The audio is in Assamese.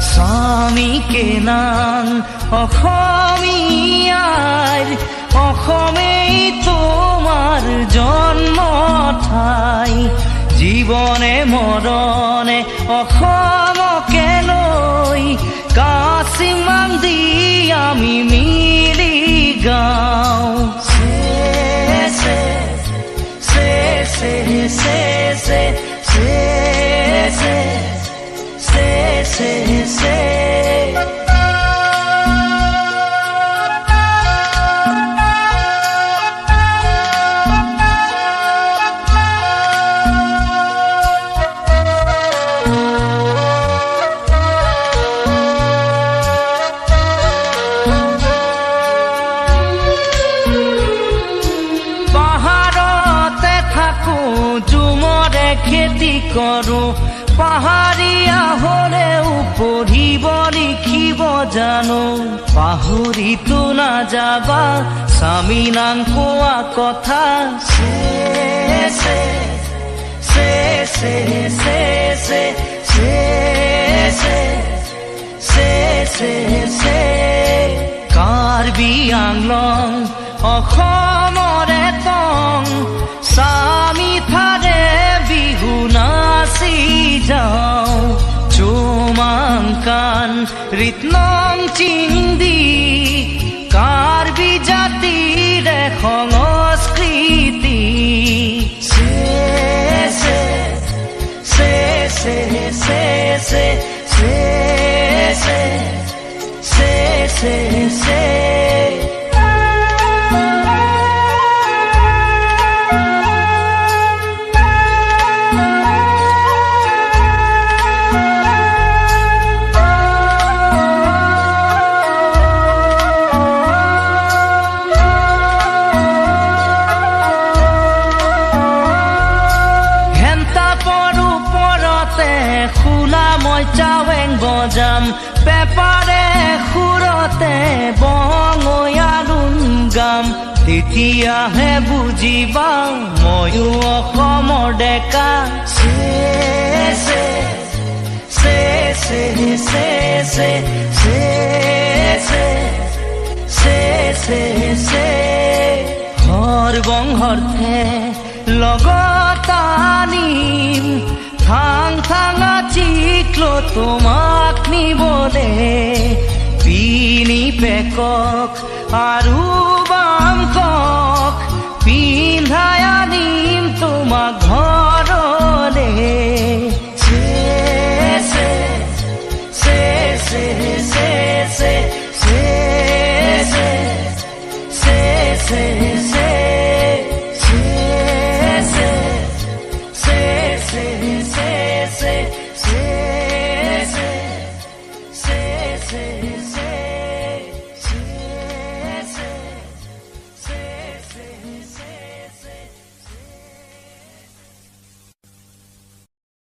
স্বামীকে নাম অসমীয়াৰ অসমেই তোমাৰ জন্ম ঠাই জীৱনে মৰণে অসমকে লৈ কাচিমাং দি আমি মিলি গাওঁ সে সে সে সে সে সে সে সে সে সে খেতি কৰো পাহাৰীয়া হলেও পঢ়িব লিখিব জানো পাহৰিতো নাযাবা স্বামীনাং কোৱা কথা সে সে সে সে সে সে সে সে সে সে কাৰ্বি আংলং অসমৰে টং স্বামী থাৰে বিহু নাচি যাওঁ চুমাংকান ৰীতনং চিন্দি কাৰ্বি জাতিৰে সংস্কৃতি সে সে সে সে সে সে সে সে সে সে খোলা মই চাৱেং বজাম পেপাৰে সুৰতে বঙয়ালুন গাম তেতিয়াহে বুজিবা ময়ো অসমৰ ডেকা সে সে সে সে সে সে সে সে সে সে হৰ বংহৰ্থে লগত আনিম থাং থাঙা চিকলো তোমাক নিবলে পিনি পেকক আৰু বামকক পিন্ধাই আনিম তোমাক ঘৰ